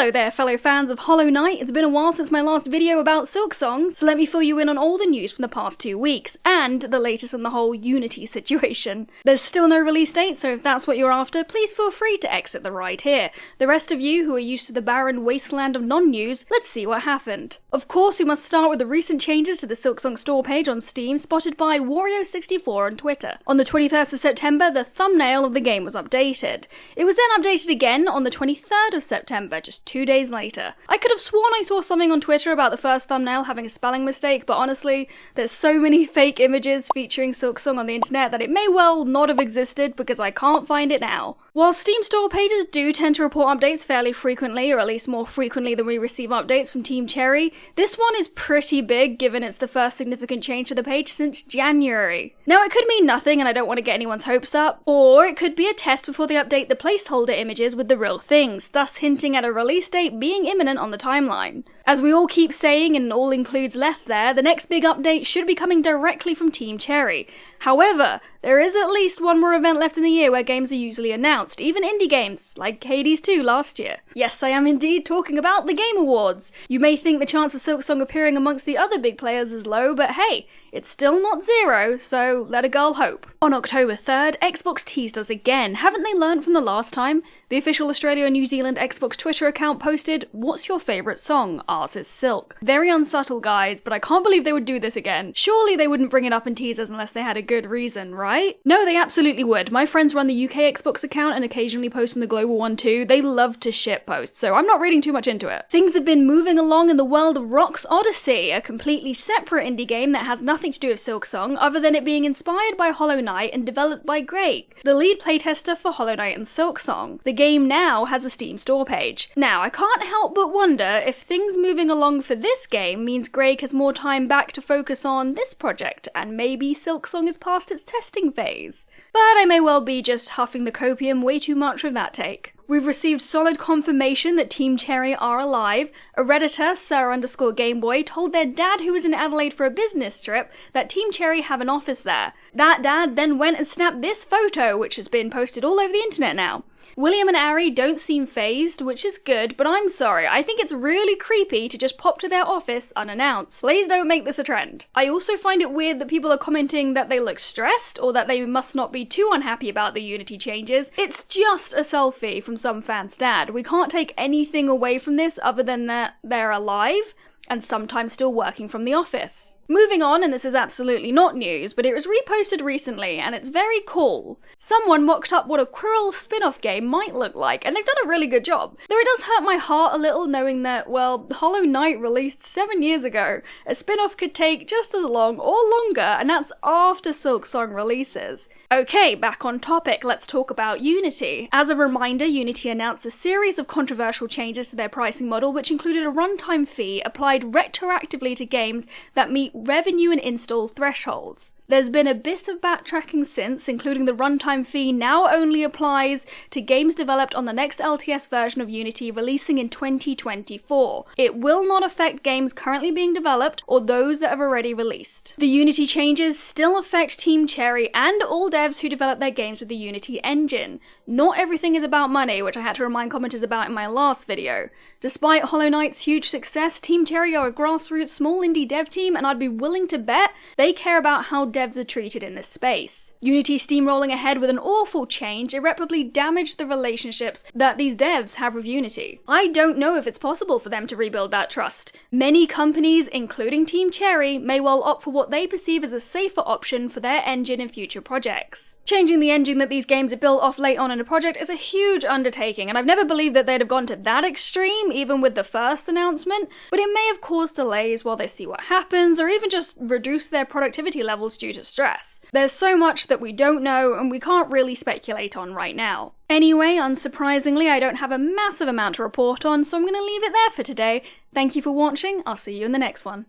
Hello there, fellow fans of Hollow Knight. It's been a while since my last video about Silksong, so let me fill you in on all the news from the past 2 weeks, and the latest on the whole Unity situation. There's still no release date, so if that's what you're after, please feel free to exit the ride here. The rest of you, who are used to the barren wasteland of non-news, let's see what happened. Of course, we must start with the recent changes to the Silksong store page on Steam, spotted by Wario64 on Twitter. On the 21st of September, the thumbnail of the game was updated. It was then updated again on the 23rd of September, just 2 days later. I could have sworn I saw something on Twitter about the first thumbnail having a spelling mistake, but honestly, there's so many fake images featuring Silksong on the internet that it may well not have existed because I can't find it now. While Steam store pages do tend to report updates fairly frequently, or at least more frequently than we receive updates from Team Cherry, this one is pretty big given it's the first significant change to the page since January. Now it could mean nothing and I don't want to get anyone's hopes up, or it could be a test before they update the placeholder images with the real things, thus hinting at a release date being imminent on the timeline. As we all keep saying, and all includes Leth there, the next big update should be coming directly from Team Cherry. However, there is at least one more event left in the year where games are usually announced, even indie games, like Hades 2 last year. Yes, I am indeed talking about the Game Awards. You may think the chance of Silksong appearing amongst the other big players is low, but hey, it's still not zero, so let a girl hope. On October 3rd, Xbox teased us again. Haven't they learned from the last time? The official Australia and New Zealand Xbox Twitter account posted, "What's your favourite song? Ours is Silk." Very unsubtle, guys, but I can't believe they would do this again. Surely they wouldn't bring it up in teasers unless they had a good reason, right? No, they absolutely would. My friends run the UK Xbox account and occasionally post on the global one too. They love to shitpost, so I'm not reading too much into it. Things have been moving along in the world of Rock's Odyssey, a completely separate indie game that has nothing to do with Silksong other than it being inspired by Hollow Knight and developed by Greg, the lead playtester for Hollow Knight and Silksong. The game now has a Steam store page. Now, I can't help but wonder if things moving along for this game means Greg has more time back to focus on this project, and maybe Silksong is past its testing phase. But I may well be just huffing the copium way too much with that take. We've received solid confirmation that Team Cherry are alive. A Redditor, Sir_Gameboy, told their dad, who was in Adelaide for a business trip, that Team Cherry have an office there. That dad then went and snapped this photo, which has been posted all over the internet now. William and Ari don't seem phased, which is good, but I'm sorry, I think it's really creepy to just pop to their office unannounced. Please don't make this a trend. I also find it weird that people are commenting that they look stressed, or that they must not be too unhappy about the Unity changes. It's just a selfie from some fan's dad. We can't take anything away from this other than that they're alive, and sometimes still working from the office. Moving on, and this is absolutely not news, but it was reposted recently, and it's very cool. Someone mocked up what a Quirrell spin-off game might look like, and they've done a really good job. Though it does hurt my heart a little knowing that, well, Hollow Knight released 7 years ago. A spin-off could take just as long or longer, and that's after Silksong releases. Okay, back on topic, let's talk about Unity. As a reminder, Unity announced a series of controversial changes to their pricing model, which included a runtime fee applied retroactively to games that meet revenue and install thresholds. There's been a bit of backtracking since, including the runtime fee now only applies to games developed on the next LTS version of Unity releasing in 2024. It will not affect games currently being developed or those that have already released. The Unity changes still affect Team Cherry and all devs who develop their games with the Unity engine. Not everything is about money, which I had to remind commenters about in my last video. Despite Hollow Knight's huge success, Team Cherry are a grassroots small indie dev team, and I'd be willing to bet they care about how devs are treated in this space. Unity steamrolling ahead with an awful change irreparably damaged the relationships that these devs have with Unity. I don't know if it's possible for them to rebuild that trust. Many companies, including Team Cherry, may well opt for what they perceive as a safer option for their engine in future projects. Changing the engine that these games are built off late on in a project is a huge undertaking, and I've never believed that they'd have gone to that extreme, even with the first announcement, but it may have caused delays while they see what happens, or even just reduce their productivity levels due to stress. There's so much that we don't know, and we can't really speculate on right now. Anyway, unsurprisingly, I don't have a massive amount to report on, so I'm going to leave it there for today. Thank you for watching, I'll see you in the next one.